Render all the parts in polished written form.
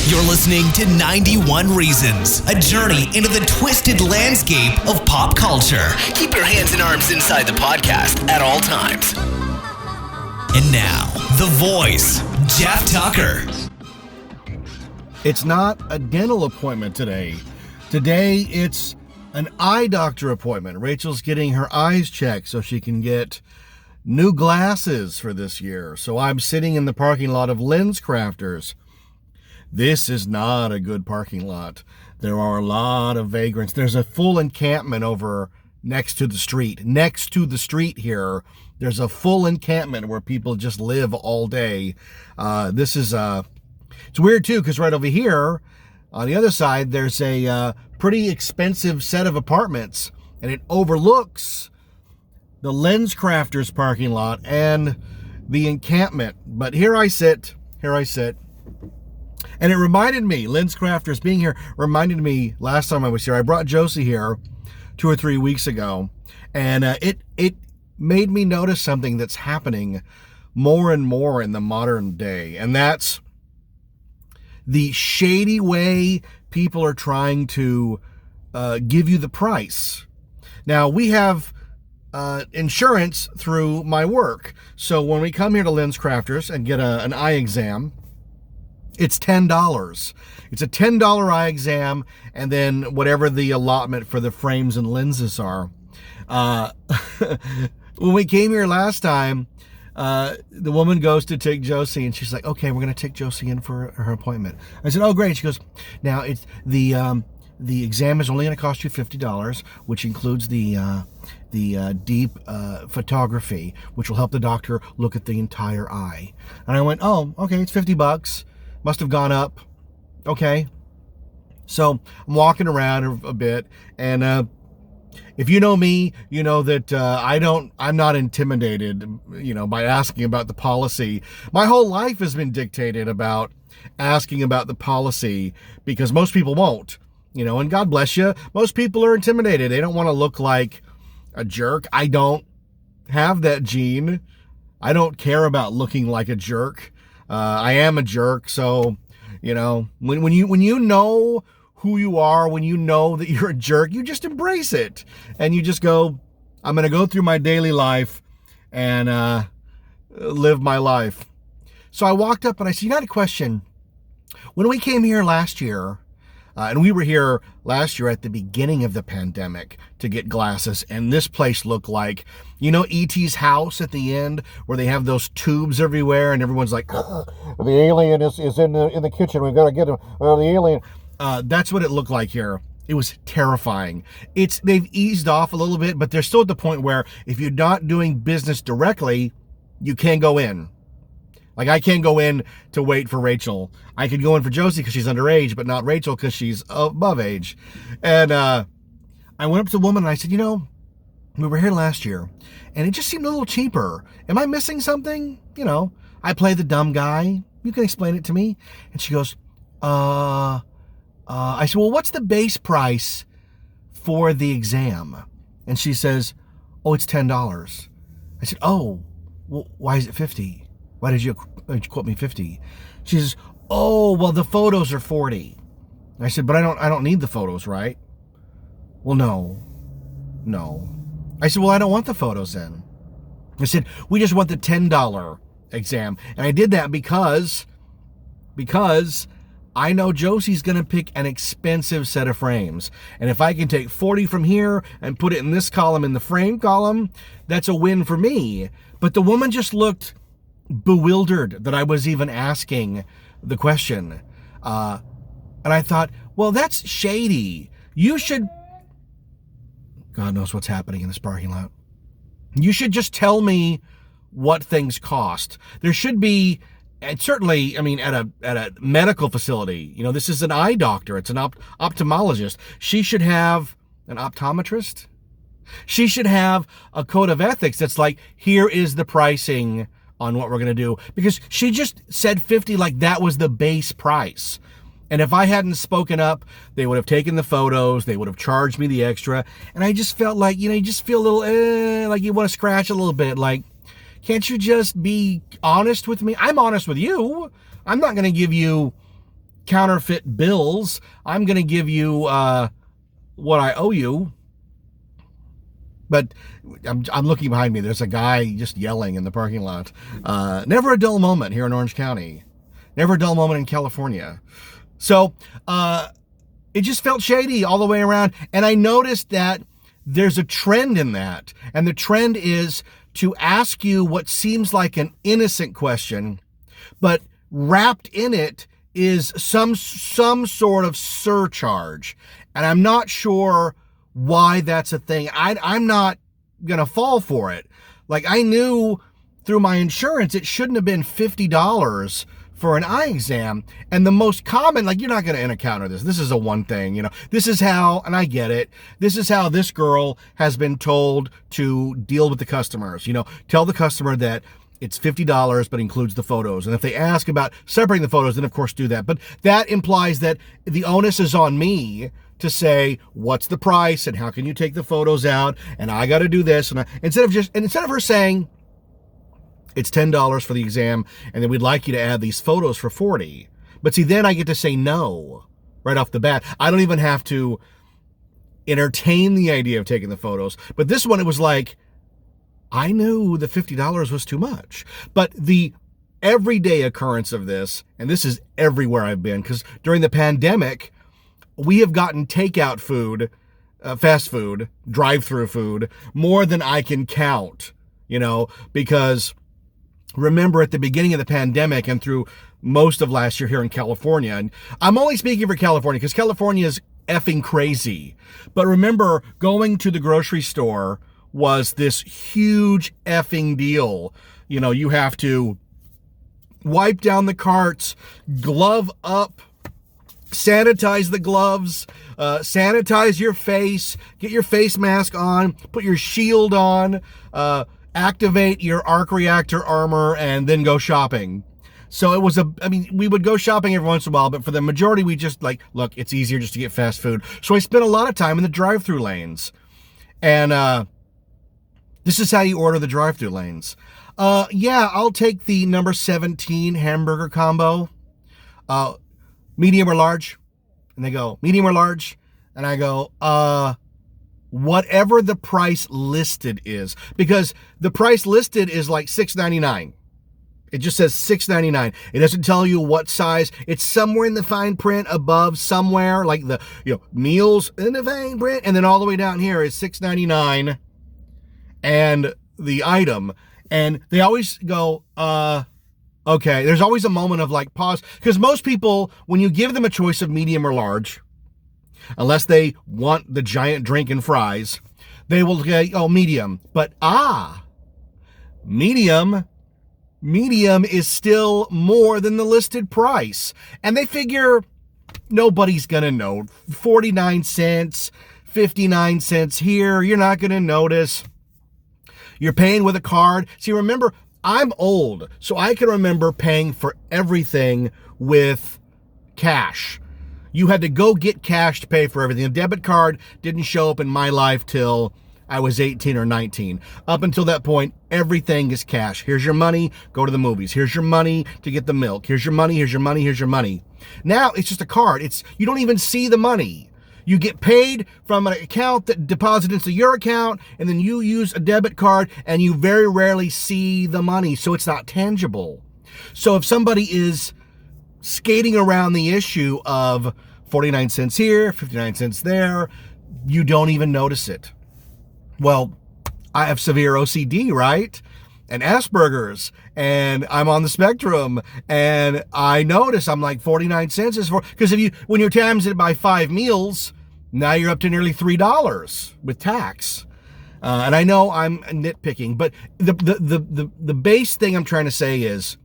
You're listening to 91 Reasons, a journey into the twisted landscape of pop culture. Keep your hands and arms inside the podcast at all times. And now, the voice, Jeff Tucker. It's not a dental appointment today. Today, it's an eye doctor appointment. Rachel's getting her eyes checked so she can get new glasses for this year. So I'm sitting in the parking lot of Lens Crafters. This is not a good parking lot. There are a lot of vagrants. There's a full encampment over next to the street. Next to the street here, there's a full encampment where people just live all day. It's weird too, because right over here, on the other side, there's a pretty expensive set of apartments, and it overlooks the Lens Crafters parking lot and the encampment. But here I sit. And it reminded me, Lens Crafters being here reminded me last time I was here. I brought Josie here 2 or 3 weeks ago, and it made me notice something that's happening more and more in the modern day, and that's the shady way people are trying to give you the price. Now, we have insurance through my work, so when we come here to Lens Crafters and get an eye exam, it's $10. It's a $10 eye exam, and then whatever the allotment for the frames and lenses are. When we came here last time, the woman goes to take Josie, and she's like, "Okay, we're going to take Josie in for her appointment." I said, "Oh, great." She goes, "Now it's the exam is only going to cost you $50, which includes the deep photography, which will help the doctor look at the entire eye." And I went, "Oh, okay, it's $50. Must have gone up." Okay. So I'm walking around a bit, and if you know me, you know that I'm not intimidated, by asking about the policy. My whole life has been dictated about asking about the policy because most people won't, and God bless you. Most people are intimidated. They don't want to look like a jerk. I don't have that gene. I don't care about looking like a jerk. I am a jerk. So, when you know who you are, when you know that you're a jerk, you just embrace it. And you just go, I'm going to go through my daily life and live my life. So I walked up and I said, "You got a question? When we came here last year, and we were here last year at the beginning of the pandemic to get glasses, and this place looked like, E.T.'s house at the end, where they have those tubes everywhere, and everyone's like, the alien is in the kitchen. We've got to get him. The alien." That's what it looked like here. It was terrifying. They've eased off a little bit, but they're still at the point where if you're not doing business directly, you can't go in. Like, I can't go in to wait for Rachel. I could go in for Josie because she's underage, but not Rachel because she's above age. And I went up to the woman and I said, we were here last year, and it just seemed a little cheaper. Am I missing something? I play the dumb guy. You can explain it to me. And she goes, I said, "Well, what's the base price for the exam?" And she says, "Oh, it's $10. I said, "Oh, well, why is it $50? Why did you quote me $50? She says, "Oh, well, the photos are $40. I said, "But I don't need the photos, right?" "Well, no. I said, "Well, I don't want the photos then." I said, "We just want the $10 exam." And I did that because I know Josie's going to pick an expensive set of frames. And if I can take 40 from here and put it in this column, in the frame column, that's a win for me. But the woman just looked bewildered that I was even asking the question. And I thought, well, that's shady. You should... God knows what's happening in this parking lot. You should just tell me what things cost. There should be... And certainly, at a medical facility, this is an eye doctor. It's an ophthalmologist. She should have an optometrist. She should have a code of ethics that's like, here is the pricing on what we're going to do. Because she just said 50 like that was the base price. And if I hadn't spoken up, they would have taken the photos. They would have charged me the extra. And I just felt like, you just feel a little, like you want to scratch a little bit. Like, can't you just be honest with me? I'm honest with you. I'm not going to give you counterfeit bills. I'm going to give you what I owe you. But I'm looking behind me. There's a guy just yelling in the parking lot. Never a dull moment here in Orange County. Never a dull moment in California. So it just felt shady all the way around. And I noticed that there's a trend in that. And the trend is to ask you what seems like an innocent question, but wrapped in it is some sort of surcharge. And I'm not sure why that's a thing. I'm not going to fall for it. Like, I knew through my insurance it shouldn't have been $50 for an eye exam. And the most common, like, you're not going to encounter this. This is a one thing, you know. This is how, and I get it, this is how this girl has been told to deal with the customers. You know, tell the customer that it's $50, but includes the photos. And if they ask about separating the photos, then of course do that. But that implies that the onus is on me to say, what's the price and how can you take the photos out? And I got to do this. And instead of her saying, it's $10 for the exam, and then we'd like you to add these photos for $40. But see, then I get to say no right off the bat. I don't even have to entertain the idea of taking the photos. But this one, it was like, I knew the $50 was too much. But the everyday occurrence of this, and this is everywhere I've been, because during the pandemic, we have gotten takeout food, fast food, drive-through food, more than I can count, you know, because remember at the beginning of the pandemic and through most of last year here in California, and I'm only speaking for California because California is effing crazy. But remember, going to the grocery store was this huge effing deal. You know, you have to wipe down the carts, glove up, sanitize the gloves, sanitize your face, get your face mask on, put your shield on, activate your arc reactor armor, and then go shopping. So it was we would go shopping every once in a while, but for the majority, we just like, look, it's easier just to get fast food. So I spent a lot of time in the drive-through lanes. And this is how you order the drive-through lanes. Yeah, I'll take the number 17 hamburger combo. Medium or large? And they go, medium or large? And I go, whatever the price listed is. Because the price listed is like $6.99. It just says $6.99. It doesn't tell you what size. It's somewhere in the fine print above somewhere, like the, meals in the fine print. And then all the way down here is $6.99 and the item. And they always go, okay, there's always a moment of like pause, because most people, when you give them a choice of medium or large, unless they want the giant drink and fries, they will say, oh, medium. But medium is still more than the listed price. And they figure nobody's going to know. 49 cents, 59 cents here, you're not going to notice. You're paying with a card. See, remember, I'm old, so I can remember paying for everything with cash. You had to go get cash to pay for everything. A debit card didn't show up in my life till I was 18 or 19. Up until that point, everything is cash. Here's your money, go to the movies. Here's your money to get the milk. Here's your money, here's your money, here's your money. Now it's just a card. You don't even see the money. You get paid from an account that deposits into your account, and then you use a debit card, and you very rarely see the money, so it's not tangible. So if somebody is skating around the issue of 49 cents here, 59 cents there, you don't even notice it. Well, I have severe OCD, right? And Asperger's, and I'm on the spectrum, and I notice I'm like 49 cents is for, because when you times it by 5 meals, now you're up to nearly $3 with tax. And I know I'm nitpicking, but the base thing I'm trying to say is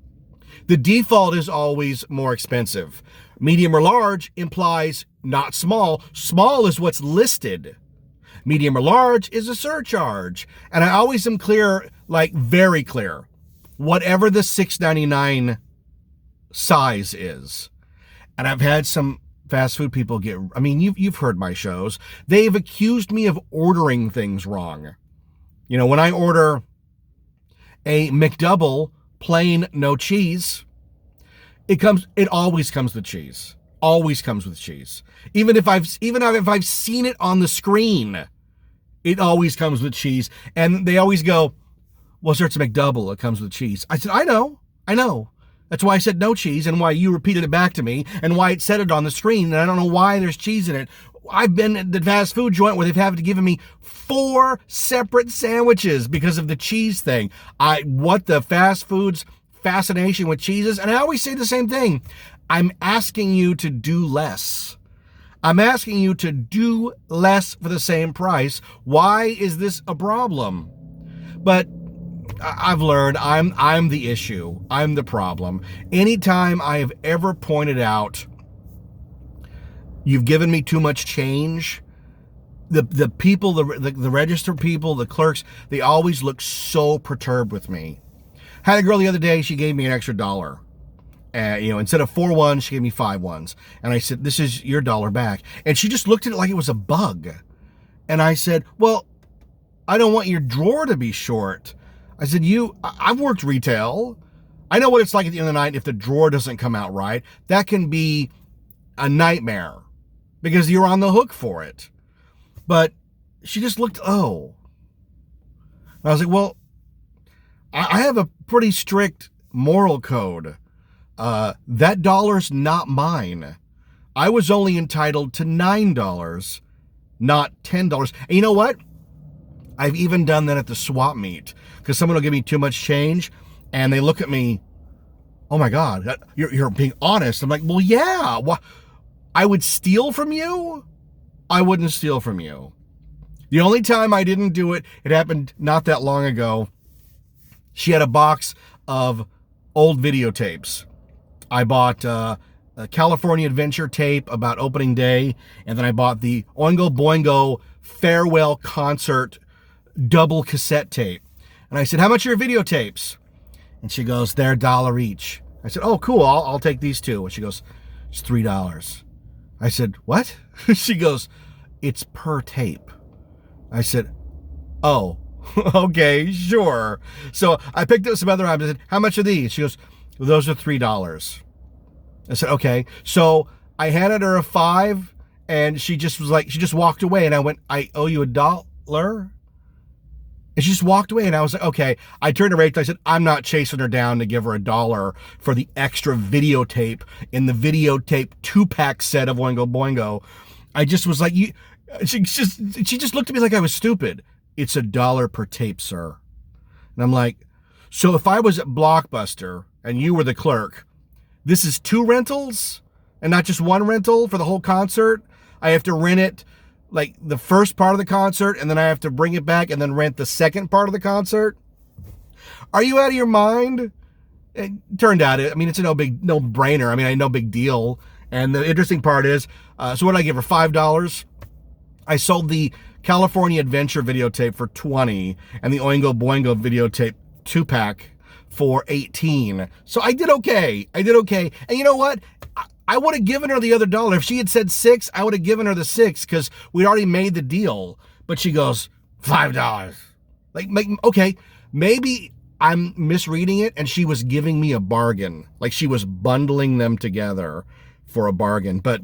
the default is always more expensive. Medium or large implies not small. Small is what's listed. Medium or large is a surcharge. And I always am clear, like very clear, whatever the $6.99 size is. And I've had some fast food people you've heard my shows. They've accused me of ordering things wrong. When I order a McDouble, plain, no cheese, it always comes with cheese. always comes with cheese. Even if I've seen it on the screen, it always comes with cheese. And they always go, well, sir, it's a McDouble. It comes with cheese. I said, I know. That's why I said no cheese, and why you repeated it back to me, and why it said it on the screen, and I don't know why there's cheese in it. I've been at the fast food joint where they've had to give me 4 separate sandwiches because of the cheese thing. What the fast food's fascination with cheeses, and I always say the same thing. I'm asking you to do less. I'm asking you to do less for the same price. Why is this a problem? But I've learned I'm the issue. I'm the problem. Anytime I have ever pointed out, you've given me too much change, the people, the register people, the clerks, they always look so perturbed with me. Had a girl the other day, she gave me an extra $1. Instead of 4 ones, she gave me 5 ones. And I said, this is your $1 back. And she just looked at it like it was a bug. And I said, well, I don't want your drawer to be short. I said, I've worked retail. I know what it's like at the end of the night if the drawer doesn't come out right. That can be a nightmare because you're on the hook for it. But she just looked, oh. And I was like, well, I have a pretty strict moral code. That $1's not mine. I was only entitled to $9, not $10. And you know what? I've even done that at the swap meet because someone will give me too much change and they look at me, oh my God, you're being honest. I'm like, well, yeah, I would steal from you? I wouldn't steal from you. The only time I didn't do it, it happened not that long ago. She had a box of old videotapes. I bought a California Adventure tape about opening day, and then I bought the Oingo Boingo farewell concert double cassette tape. And I said, how much are your videotapes? And she goes, they're $1 each. I said, oh, cool, I'll take these 2. And she goes, it's $3. I said, what? She goes, it's per tape. I said, oh, okay, sure. So I picked up some other items. I said, how much are these? She goes, well, those are $3. I said, okay. So I handed her a 5, and she just walked away. And I went, I owe you $1? And she just walked away, and I was like, okay. I turned to Rachel, I said, I'm not chasing her down to give her $1 for the extra videotape in the videotape 2-pack set of Oingo Boingo. I just was like, she just looked at me like I was stupid. It's $1 per tape, sir. And I'm like, so if I was at Blockbuster and you were the clerk, this is 2 rentals and not just 1 rental for the whole concert? I have to rent it like the first part of the concert, and then I have to bring it back and then rent the second part of the concert? Are you out of your mind? It turned out, it's a no-brainer. No big deal. And the interesting part is, so what did I give her, $5? I sold the California Adventure videotape for $20 and the Oingo Boingo videotape 2-pack for $18. So I did okay. And you know what? I would have given her the other $1. If she had said $6, I would have given her the $6 because we'd already made the deal. But she goes, $5. Okay, maybe I'm misreading it and she was giving me a bargain. Like she was bundling them together for a bargain. But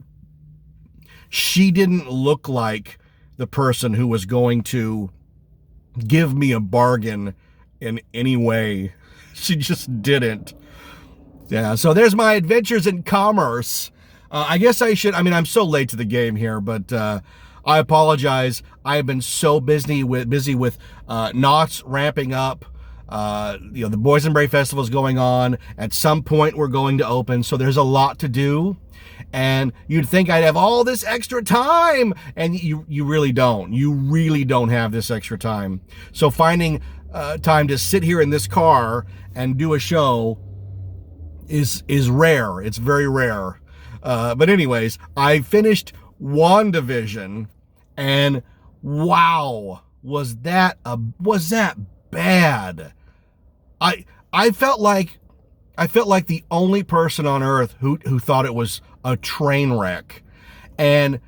she didn't look like the person who was going to give me a bargain in any way. She just didn't. Yeah, so there's my adventures in commerce. I guess I should, I'm so late to the game here, but I apologize. I have been so busy with Knott's ramping up. The Boys and Brave Festival is going on. At some point, we're going to open, so there's a lot to do. And you'd think I'd have all this extra time, and you really don't. You really don't have this extra time. So finding time to sit here in this car and do a show is rare. It's very rare. But anyways, I finished WandaVision, and wow, was that bad? I felt like the only person on earth who thought it was a train wreck. And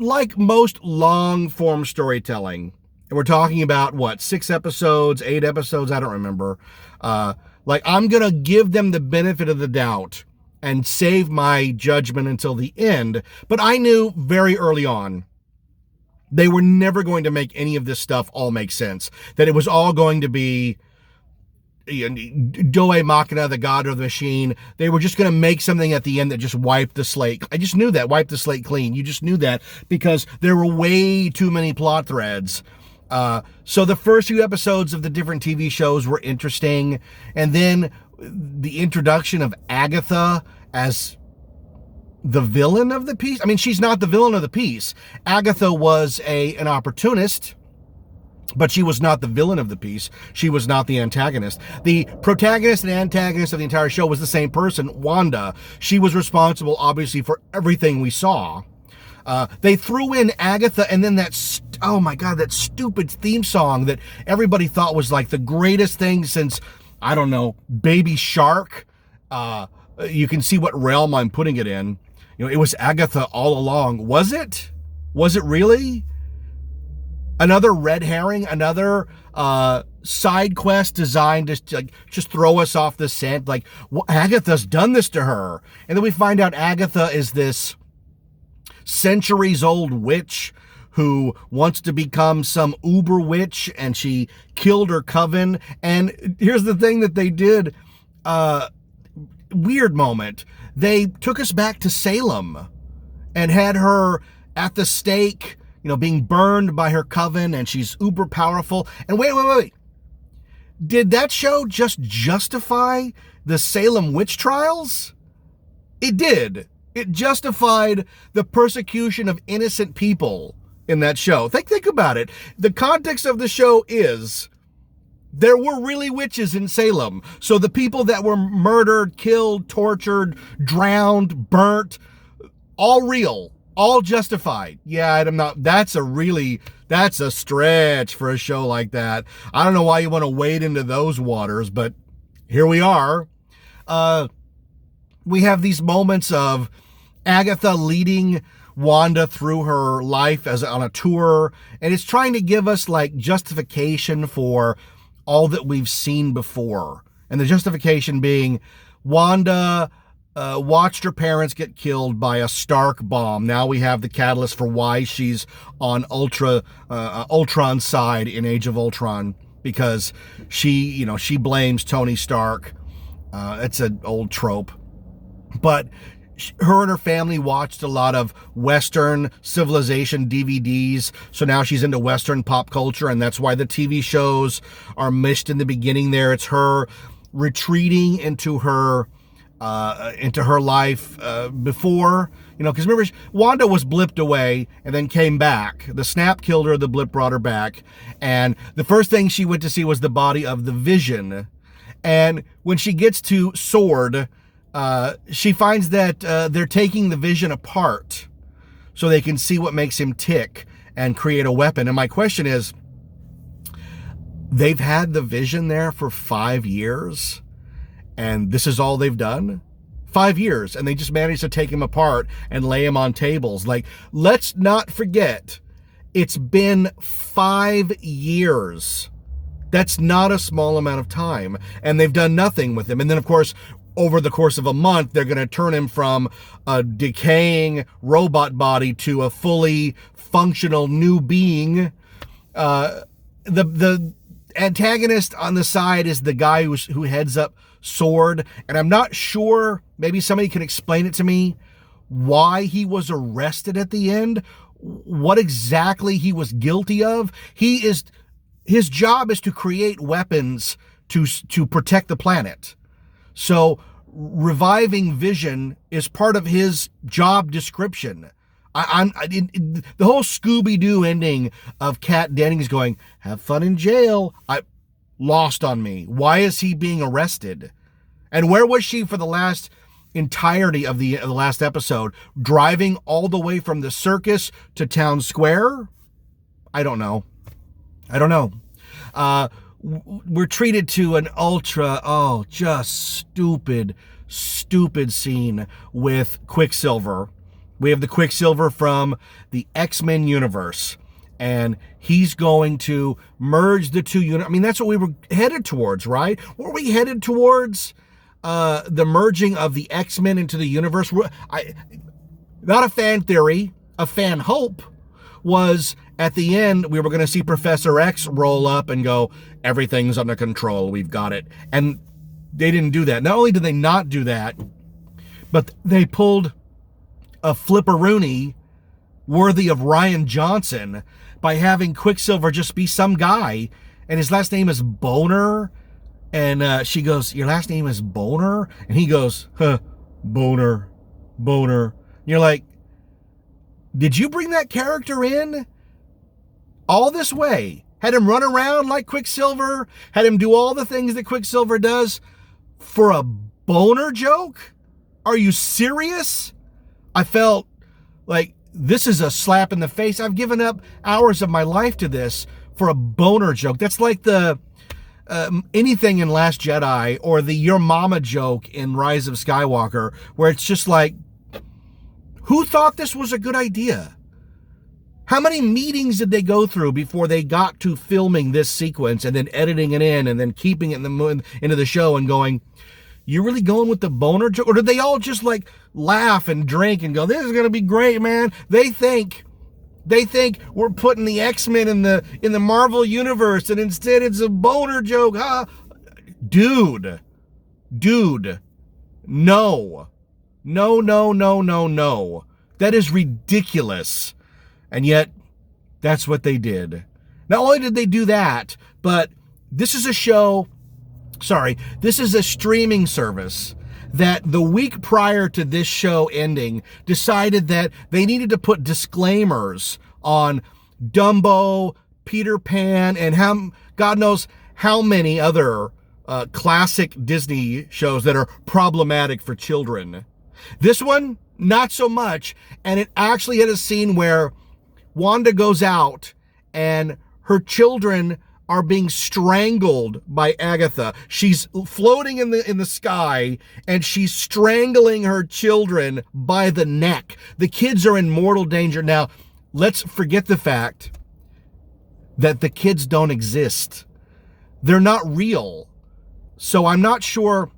like most long form storytelling, and we're talking about 6 episodes, 8 episodes, I don't remember. I'm going to give them the benefit of the doubt and save my judgment until the end. But I knew very early on they were never going to make any of this stuff all make sense. That it was all going to be Doe Machina, the god of the machine. They were just going to make something at the end that just wiped the slate. I just knew that, wiped the slate clean. You just knew that because there were way too many plot threads. So the first few episodes of the different TV shows were interesting. And then the introduction of Agatha as the villain of the piece. I mean, she's not the villain of the piece. Agatha was an opportunist, but she was not the villain of the piece. She was not the antagonist. The protagonist and antagonist of the entire show was the same person, Wanda. She was responsible, obviously, for everything we saw. They threw in Agatha and then oh my God, that stupid theme song that everybody thought was like the greatest thing since, I don't know, Baby Shark. You can see what realm I'm putting it in. You know, it was Agatha all along. Was it? Was it really? Another red herring, another side quest designed to like just throw us off the scent. Like, Agatha's done this to her. And then we find out Agatha is this centuries-old witch who wants to become some uber witch, and she killed her coven. And here's the thing that they did. Weird moment. They took us back to Salem and had her at the stake, you know, being burned by her coven, and she's uber powerful. And wait. Did that show just justify the Salem witch trials? It did. It justified the persecution of innocent people in that show. Think about it. The context of the show is there were really witches in Salem. So the people that were murdered, killed, tortured, drowned, burnt, all real, all justified. Yeah, that's a stretch for a show like that. I don't know why you want to wade into those waters, but here we are. We have these moments of Agatha leading Wanda through her life on a tour, and it's trying to give us like justification for all that we've seen before. And the justification being Wanda watched her parents get killed by a Stark bomb. Now we have the catalyst for why she's on Ultron's side in Age of Ultron, because she blames Tony Stark. It's an old trope. But her and her family watched a lot of Western civilization DVDs, so now she's into Western pop culture, and that's why the TV shows are missed in the beginning there. It's her retreating into her life before, because remember, Wanda was blipped away and then came back. The snap killed her, the blip brought her back, and the first thing she went to see was the body of the Vision. And when she gets to Sword, she finds that they're taking the Vision apart so they can see what makes him tick and create a weapon. And my question is, they've had the Vision there for 5 years, and this is all they've done? 5 years, and they just managed to take him apart and lay him on tables. Like, let's not forget, it's been 5 years. That's not a small amount of time, and they've done nothing with him. And then, of course, over the course of a month, they're going to turn him from a decaying robot body to a fully functional new being. The antagonist on the side is the guy who heads up Sword, and I'm not sure, maybe somebody can explain it to me, why he was arrested at the end, what exactly he was guilty of. His job is to create weapons to protect the planet. So reviving Vision is part of his job description. The whole Scooby-Doo ending of Kat Dennings going, "Have fun in jail," lost on me. Why is he being arrested? And where was she for the last entirety of the last episode? Driving all the way from the circus to town square? I don't know. We're treated to an just stupid scene with Quicksilver. We have the Quicksilver from the X-Men universe, and he's going to merge the two units. I mean, that's what we were headed towards, right? Were we headed towards the merging of the X-Men into the universe. Not a fan theory, a fan hope was at the end we were going to see Professor X roll up and go, everything's under control, we've got it. And they didn't do that. Not only did they not do that, but they pulled a flipperoonie worthy of Ryan Johnson by having Quicksilver just be some guy, and his last name is Boner. And she goes, your last name is Boner? And he goes, Boner. And you're like, did you bring that character in all this way? Had him run around like Quicksilver? Had him do all the things that Quicksilver does for a boner joke? Are you serious? I felt like this is a slap in the face. I've given up hours of my life to this for a boner joke. That's like the anything in Last Jedi or the your mama joke in Rise of Skywalker, where it's just like, who thought this was a good idea? How many meetings did they go through before they got to filming this sequence and then editing it in and then keeping it into the show and going, you really going with the boner joke? Or did they all just like laugh and drink and go, this is going to be great, man? They think we're putting the X-Men in the Marvel universe and instead it's a boner joke, huh? Dude, no. No. That is ridiculous. And yet, that's what they did. Not only did they do that, but this is a streaming service that the week prior to this show ending decided that they needed to put disclaimers on Dumbo, Peter Pan, and God knows how many other classic Disney shows that are problematic for children. This one, not so much, and it actually had a scene where Wanda goes out and her children are being strangled by Agatha. She's floating in the sky and she's strangling her children by the neck. The kids are in mortal danger. Now, let's forget the fact that the kids don't exist. They're not real. So I'm not sure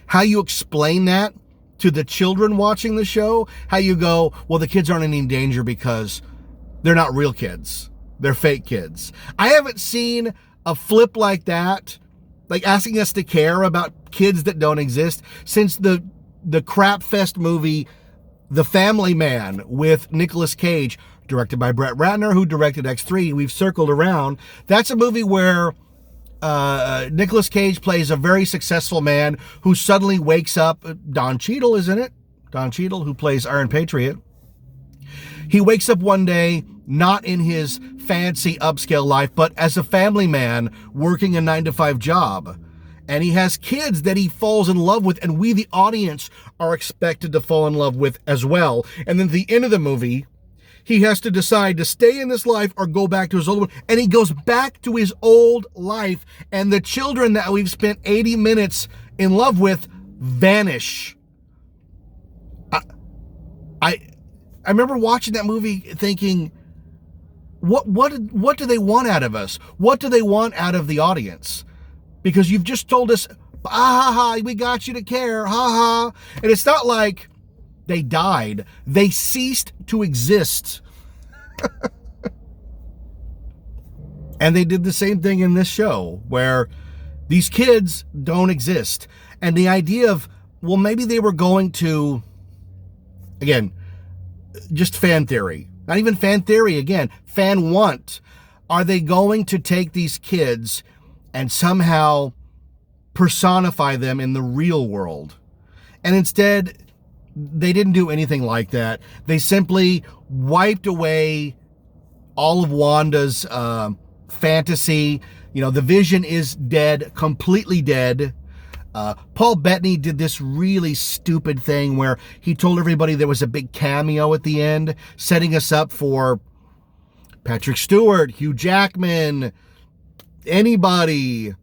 how you explain that to the children watching the show. How you go, well, the kids aren't in any danger because they're not real kids. They're fake kids. I haven't seen a flip like that, like asking us to care about kids that don't exist, since the crap fest movie, The Family Man, with Nicolas Cage, directed by Brett Ratner, who directed X3. We've circled around. That's a movie where Nicolas Cage plays a very successful man who suddenly wakes up. Don Cheadle is in it. Don Cheadle, who plays Iron Patriot. He wakes up one day, not in his fancy upscale life, but as a family man working a 9-to-5 job. And he has kids that he falls in love with, and we, the audience, are expected to fall in love with as well. And then at the end of the movie, he has to decide to stay in this life or go back to his old one. And he goes back to his old life, and the children that we've spent 80 minutes in love with vanish. I remember watching that movie thinking, what do they want out of us? What do they want out of the audience? Because you've just told us, we got you to care, ha. And it's not like they died. They ceased to exist. And they did the same thing in this show, where these kids don't exist. And the idea of, well, maybe they were going to, again, just fan theory. Not even fan theory, again, fan want. Are they going to take these kids and somehow personify them in the real world? And instead, they didn't do anything like that. They simply wiped away all of Wanda's fantasy. You know, the Vision is dead, completely dead. Paul Bettany did this really stupid thing where he told everybody there was a big cameo at the end, setting us up for Patrick Stewart, Hugh Jackman, anybody.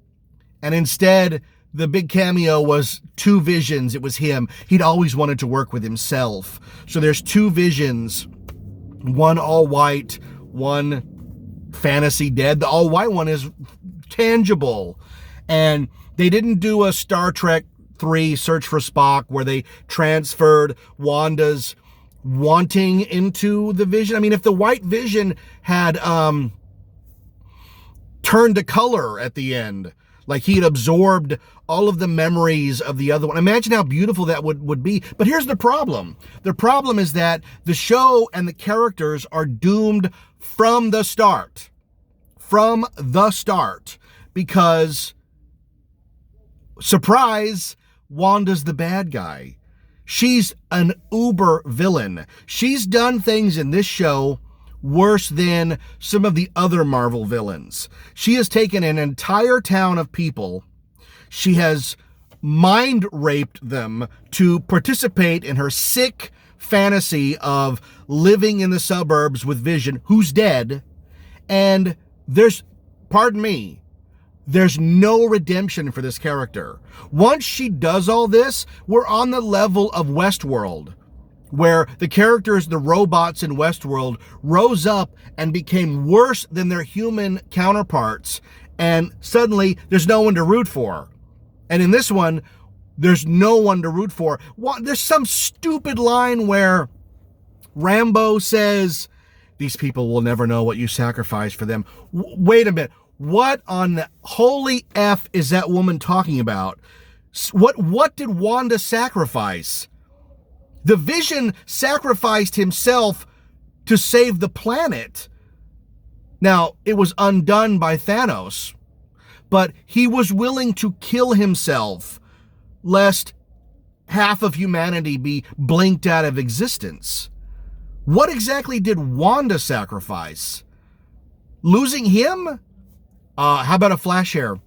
And instead, the big cameo was two Visions. It was him. He'd always wanted to work with himself. So there's two Visions, one all white, one fantasy dead. The all white one is tangible. And They didn't do a Star Trek 3 Search for Spock where they transferred Wanda's wanting into the Vision. I mean, if the white Vision had turned to color at the end, like he had absorbed all of the memories of the other one, imagine how beautiful that would be. But here's the problem. The problem is that the show and the characters are doomed from the start. From the start. Because, surprise, Wanda's the bad guy. She's an uber villain. She's done things in this show worse than some of the other Marvel villains. She has taken an entire town of people. She has mind raped them to participate in her sick fantasy of living in the suburbs with Vision, who's dead. And there's no redemption for this character. Once she does all this, we're on the level of Westworld, where the characters, the robots in Westworld, rose up and became worse than their human counterparts, and suddenly there's no one to root for. And in this one, there's no one to root for. There's some stupid line where Rambo says, "These people will never know what you sacrificed for them." Wait a minute. What on the holy F is that woman talking about? What did Wanda sacrifice? The Vision sacrificed himself to save the planet. Now, it was undone by Thanos, but he was willing to kill himself lest half of humanity be blinked out of existence. What exactly did Wanda sacrifice? Losing him? How about a flash here?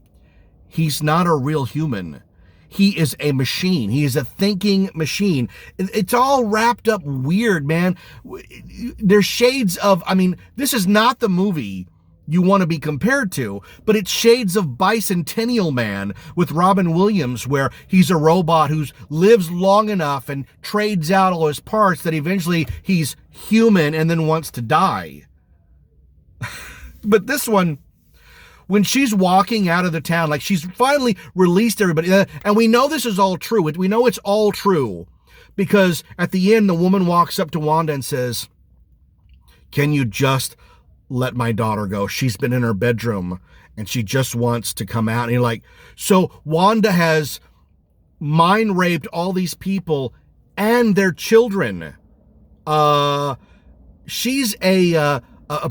He's not a real human. He is a machine. He is a thinking machine. It's all wrapped up weird, man. There's shades of, this is not the movie you want to be compared to, but it's shades of Bicentennial Man with Robin Williams, where he's a robot who lives long enough and trades out all his parts that eventually he's human and then wants to die. But this one, when she's walking out of the town, like she's finally released everybody, and we know this is all true. We know it's all true because at the end, the woman walks up to Wanda and says, "Can you just let my daughter go? She's been in her bedroom and she just wants to come out." And you're like, so Wanda has mind raped all these people and their children. She's a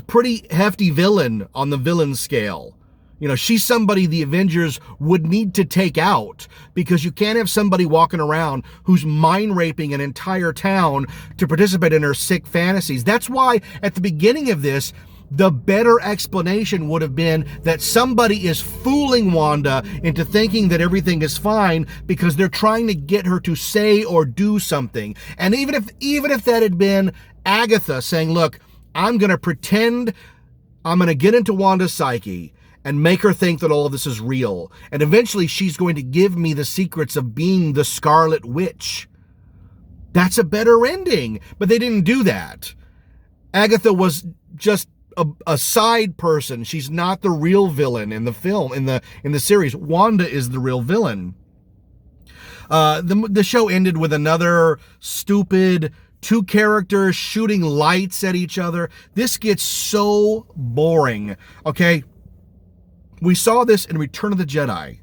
pretty hefty villain on the villain scale. You know, she's somebody the Avengers would need to take out, because you can't have somebody walking around who's mind raping an entire town to participate in her sick fantasies. That's why at the beginning of this, the better explanation would have been that somebody is fooling Wanda into thinking that everything is fine because they're trying to get her to say or do something. And even if that had been Agatha saying, "Look, I'm going to pretend I'm going to get into Wanda's psyche and make her think that all of this is real. And eventually she's going to give me the secrets of being the Scarlet Witch." That's a better ending. But they didn't do that. Agatha was just a side person. She's not the real villain in the film, in the series. Wanda is the real villain. The show ended with another stupid two characters shooting lights at each other. This gets so boring. Okay. We saw this in Return of the Jedi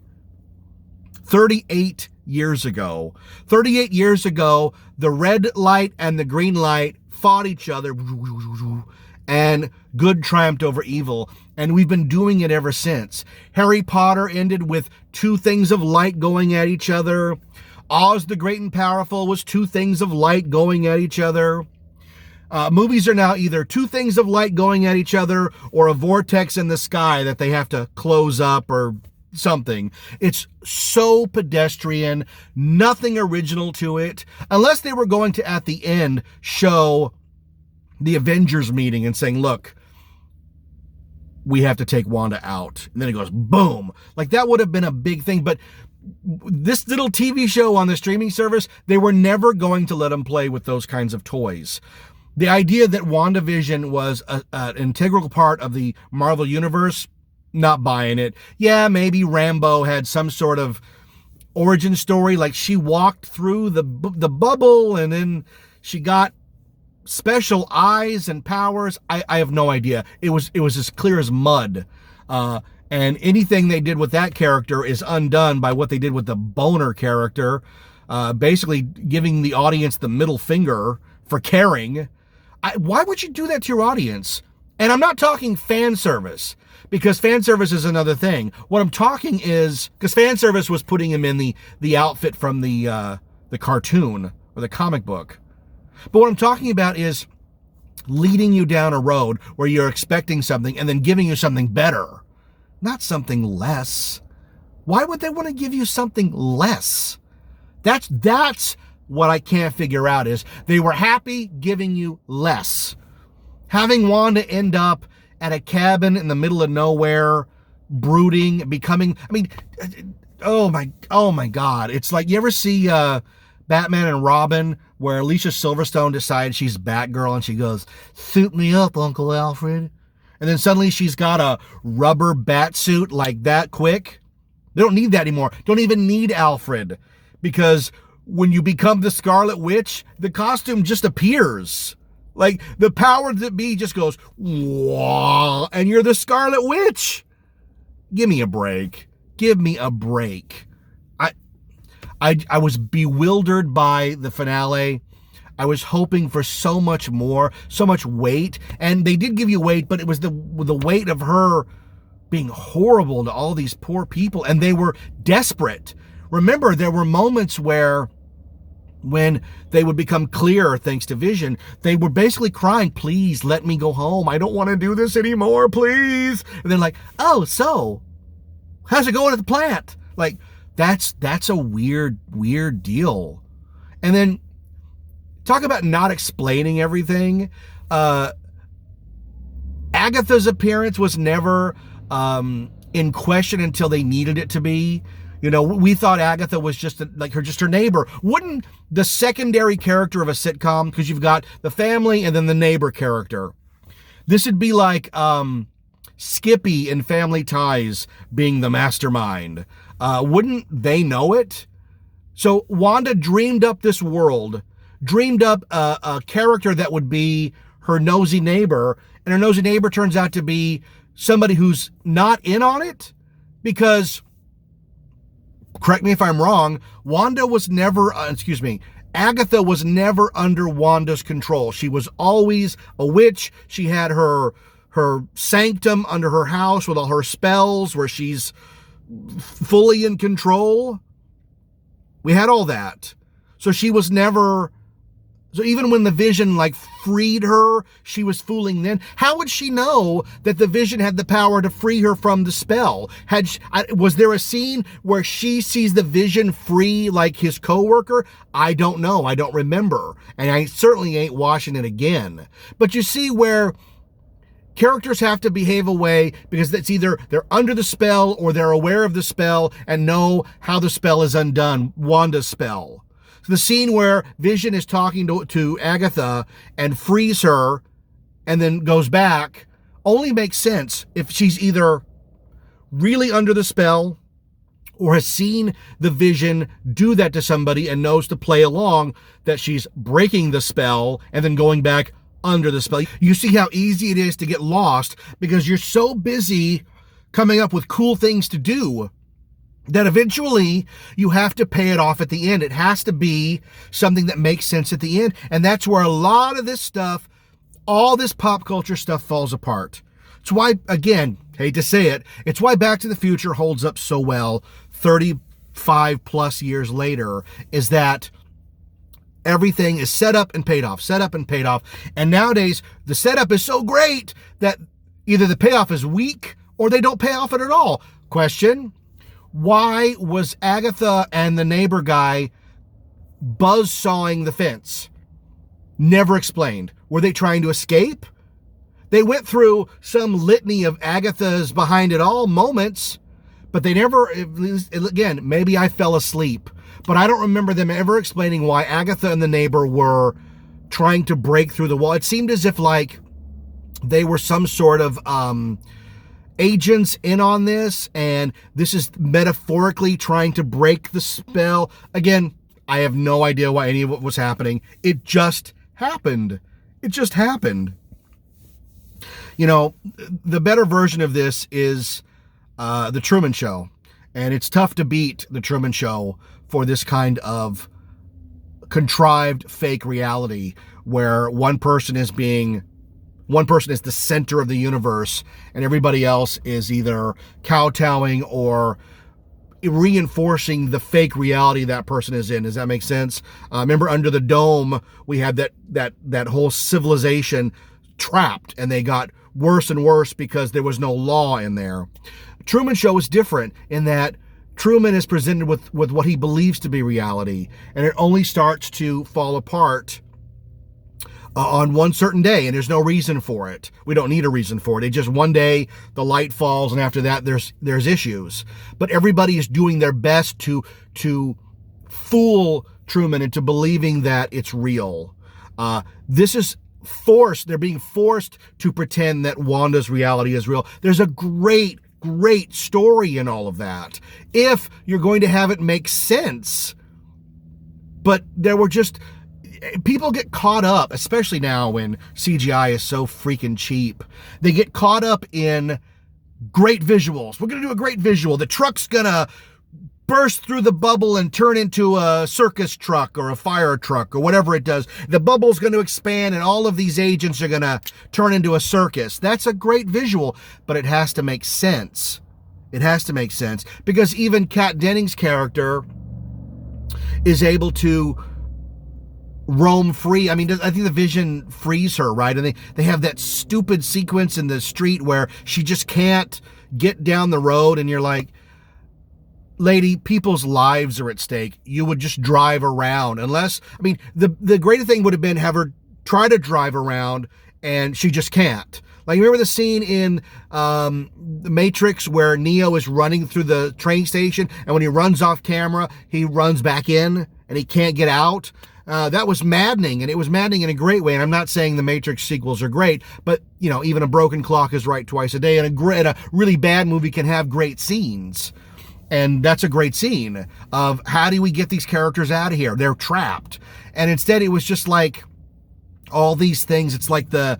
38 years ago. 38 years ago, the red light and the green light fought each other, and good triumphed over evil. And we've been doing it ever since. Harry Potter ended with two things of light going at each other. Oz the Great and Powerful was two things of light going at each other. Movies are now either two things of light going at each other or a vortex in the sky that they have to close up or something. It's so pedestrian, nothing original to it, unless they were going to, at the end, show the Avengers meeting and saying, "Look, we have to take Wanda out." And then it goes, boom. Like, that would have been a big thing. But this little TV show on the streaming service, they were never going to let them play with those kinds of toys. The idea that WandaVision was an integral part of the Marvel Universe, Not buying it. Yeah, maybe Rambo had some sort of origin story, like she walked through the bubble and then she got special eyes and powers. I have no idea. It was as clear as mud. And anything they did with that character is undone by what they did with the Boner character, basically giving the audience the middle finger for caring. Why would you do that to your audience? And I'm not talking fan service, because fan service is another thing. What I'm talking is, because fan service was putting him in the outfit from the cartoon or the comic book. But what I'm talking about is leading you down a road where you're expecting something and then giving you something better, not something less. Why would they want to give you something less? That's what I can't figure out, is they were happy giving you less. Having Wanda end up at a cabin in the middle of nowhere, brooding, becoming, oh my God. It's like, you ever see Batman and Robin, where Alicia Silverstone decides she's Batgirl and she goes, "Suit me up, Uncle Alfred." And then suddenly she's got a rubber bat suit like that quick. They don't need that anymore. Don't even need Alfred, because when you become the Scarlet Witch, the costume just appears. Like, the power that be just goes, whoa, and you're the Scarlet Witch. Give me a break. Give me a break. I was bewildered by the finale. I was hoping for so much more, so much weight. And they did give you weight, but it was the weight of her being horrible to all these poor people. And they were desperate. Remember, there were moments where, when they would become clear thanks to Vision, they were basically crying, "Please let me go home. I don't want to do this anymore, please." And they're like, "Oh, so how's it going at the plant?" Like, that's a weird deal. And then talk about not explaining everything. Agatha's appearance was never in question until they needed it to be. You know, we thought Agatha was just her neighbor. Wouldn't the secondary character of a sitcom, because you've got the family and then the neighbor character, this would be like Skippy in Family Ties being the mastermind. Wouldn't they know it? So Wanda dreamed up this world, dreamed up a character that would be her nosy neighbor, and her nosy neighbor turns out to be somebody who's not in on it, because, correct me if I'm wrong, Agatha was never under Wanda's control. She was always a witch. She had her sanctum under her house with all her spells, where she's fully in control. We had all that. So she was never... So even when the Vision freed her, she was fooling then. How would she know that the Vision had the power to free her from the spell? Was there a scene where she sees the Vision free his coworker? I don't know. I don't remember. And I certainly ain't watching it again. But you see where characters have to behave a way because it's either they're under the spell or they're aware of the spell and know how the spell is undone, Wanda's spell. The scene where Vision is talking to Agatha and frees her and then goes back only makes sense if she's either really under the spell or has seen the Vision do that to somebody and knows to play along that she's breaking the spell and then going back under the spell. You see how easy it is to get lost because you're so busy coming up with cool things to do that eventually you have to pay it off at the end. It has to be something that makes sense at the end. And that's where a lot of this stuff, all this pop culture stuff, falls apart. It's why, again, hate to say it, it's why Back to the Future holds up so well 35 plus years later, is that everything is set up and paid off, set up and paid off. And nowadays, the setup is so great that either the payoff is weak or they don't pay off it at all. Question: why was Agatha and the neighbor guy buzzsawing the fence? Never explained. Were they trying to escape? They went through some litany of Agatha's behind it all moments, but they never, again, maybe I fell asleep, but I don't remember them ever explaining why Agatha and the neighbor were trying to break through the wall. It seemed as if they were some sort of agents in on this, and this is metaphorically trying to break the spell. Again, I have no idea why any of it was happening. It just happened. It just happened. The better version of this is The Truman Show. And it's tough to beat The Truman Show for this kind of contrived fake reality where one person is the center of the universe and everybody else is either kowtowing or reinforcing the fake reality that person is in. Does that make sense? Remember Under the Dome, we had that whole civilization trapped and they got worse and worse because there was no law in there. Truman Show is different in that Truman is presented with what he believes to be reality, and it only starts to fall apart on one certain day, and there's no reason for it. We don't need a reason for it. It's just one day the light falls, and after that there's issues. But everybody is doing their best to fool Truman into believing that it's real. This is forced. They're being forced to pretend that Wanda's reality is real. There's a great story in all of that, if you're going to have it make sense. But there were just, people get caught up, especially now when CGI is so freaking cheap. They get caught up in great visuals. We're going to do a great visual. The truck's going to burst through the bubble and turn into a circus truck or a fire truck or whatever it does. The bubble's going to expand and all of these agents are going to turn into a circus. That's a great visual, but it has to make sense. It has to make sense because even Kat Dennings' character is able to roam free. I mean, I think the Vision frees her, right? And they have that stupid sequence in the street where she just can't get down the road and you're like, lady, people's lives are at stake. You would just drive around unless, I mean, the greater thing would have been have her try to drive around and she just can't. Like, remember the scene in The Matrix where Neo is running through the train station and when he runs off camera, he runs back in and he can't get out? That was maddening, and it was maddening in a great way. And I'm not saying the Matrix sequels are great, but, even a broken clock is right twice a day, and a really bad movie can have great scenes. And that's a great scene of how do we get these characters out of here? They're trapped. And instead it was just like all these things. It's like the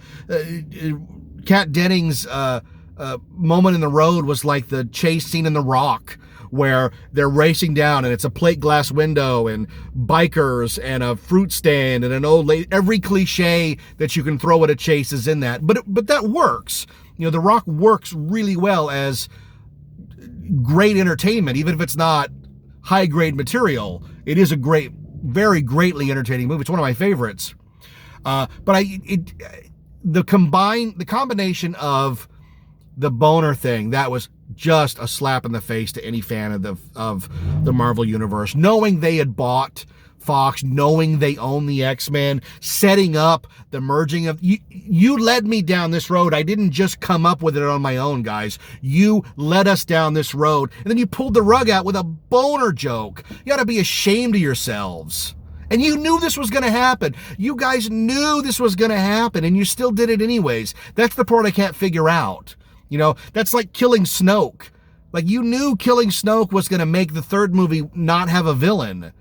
Kat Dennings moment in the road was like the chase scene in The Rock where they're racing down and it's a plate glass window and bikers and a fruit stand and an old lady. Every cliche that you can throw at a chase is in that. But that works. The Rock works really well as great entertainment, even if it's not high grade material. It is a very greatly entertaining movie. It's one of my favorites. But the combination of the boner thing, that was just a slap in the face to any fan of the Marvel Universe. Knowing they had bought Fox, knowing they own the X-Men, setting up the merging of... You led me down this road. I didn't just come up with it on my own, guys. You led us down this road, and then you pulled the rug out with a boner joke. You ought to be ashamed of yourselves. And you knew this was going to happen. You guys knew this was going to happen, and you still did it anyways. That's the part I can't figure out. That's like killing Snoke. Like, you knew killing Snoke was going to make the third movie not have a villain.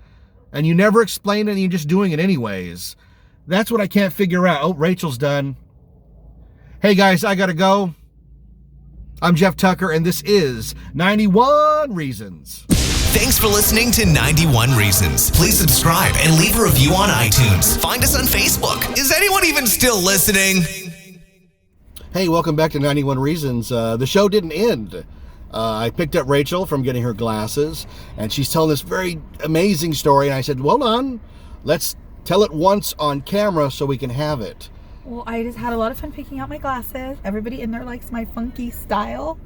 And you never explained it, and you're just doing it anyways. That's what I can't figure out. Oh, Rachel's done. Hey, guys, I gotta go. I'm Jeff Tucker, and this is 91 Reasons. Thanks for listening to 91 Reasons. Please subscribe and leave a review on iTunes. Find us on Facebook. Is anyone even still listening? Hey, welcome back to 91 Reasons. The show didn't end. I picked up Rachel from getting her glasses, and she's telling this very amazing story, and I said, well done, let's tell it once on camera so we can have it. Well, I just had a lot of fun picking out my glasses. Everybody in there likes my funky style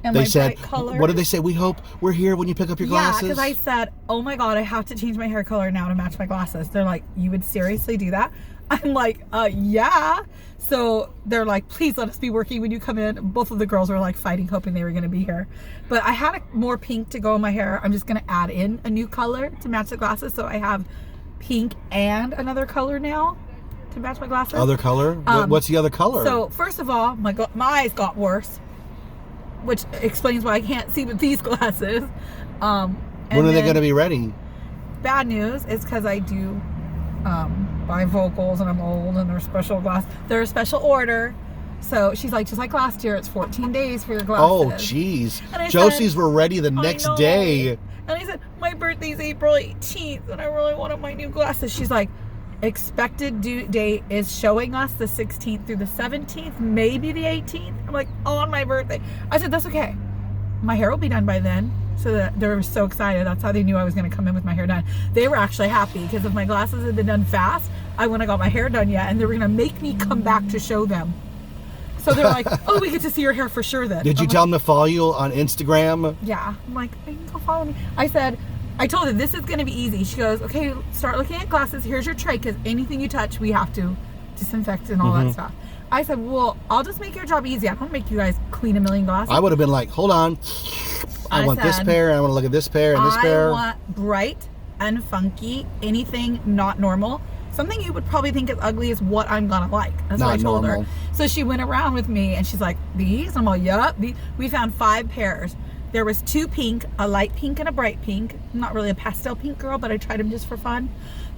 and they my said, bright colors. What did they say? We hope we're here when you pick up your glasses? Yeah, because I said, oh my God, I have to change my hair color now to match my glasses. They're like, you would seriously do that? I'm like, yeah. So they're like, please let us be working when you come in. Both of the girls were like fighting, hoping they were going to be here. But I had more pink to go in my hair. I'm just going to add in a new color to match the glasses. So I have pink and another color now to match my glasses. Other color? What's the other color? So first of all, my eyes got worse. which explains why I can't see with these glasses. When are they going to be ready? Bad news is because I do bifocals and I'm old and they're special glass. They're a special order. So she's like, just like last year, it's 14 days for your glasses. Oh, jeez. Josie's were ready the next day. And I said, my birthday's April 18th and I really wanted my new glasses. She's like, expected due date is showing us the 16th through the 17th, maybe the 18th. I'm like, on my birthday. I said, that's okay. My hair will be done by then. So that they were so excited. That's how they knew I was going to come in with my hair done. They were actually happy because if my glasses had been done fast, I wouldn't have got my hair done yet. And they were going to make me come back to show them. So they're like, oh, we get to see your hair for sure then. Did you tell them to follow you on Instagram? Yeah. I'm like, you can go follow me. I told her, this is going to be easy. She goes, okay, start looking at glasses. Here's your tray because anything you touch, we have to disinfect and all that stuff. I said, well, I'll just make your job easy. I don't make you guys clean a million glasses. I would have been like, hold on. I want this pair. I want to look at this pair and this pair. I want bright and funky, anything not normal. Something you would probably think is ugly is what I'm gonna like. That's what I told her. So she went around with me and she's like, these? I'm like, yup. We found 5 pairs. There was 2 pink, a light pink and a bright pink. I'm not really a pastel pink girl, but I tried them just for fun.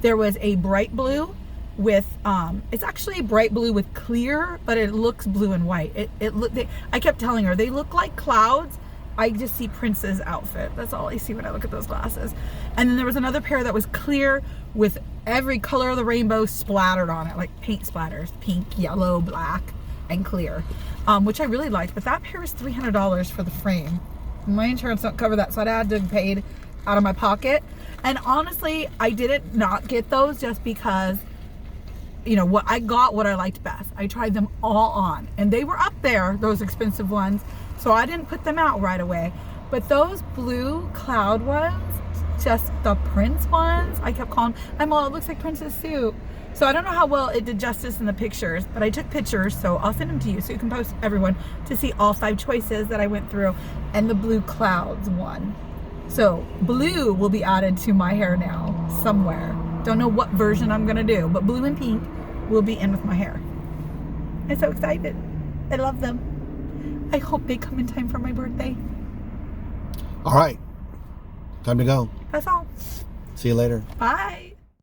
There was a bright blue with, it's actually bright blue with clear, but it looks blue and white. I kept telling her, they look like clouds. I just see Prince's outfit. That's all I see when I look at those glasses. And then there was another pair that was clear with every color of the rainbow splattered on it, like paint splatters, pink, yellow, black, and clear, which I really liked. But that pair was $300 for the frame. My insurance don't cover that, so I had to pay it out of my pocket. And honestly, I didn't not get those just because, you know, what I liked best. I tried them all on, and they were up there, those expensive ones. So I didn't put them out right away. But those blue cloud ones, just the Prince ones, I kept calling, I'm all, it looks like Prince's suit. So I don't know how well it did justice in the pictures, but I took pictures, so I'll send them to you so you can post everyone to see all 5 choices that I went through, and the blue clouds one. So blue will be added to my hair now somewhere. Don't know what version I'm gonna do, but blue and pink will be in with my hair. I'm so excited. I love them. I hope they come in time for my birthday. All right. Time to go. That's all. See you later. Bye.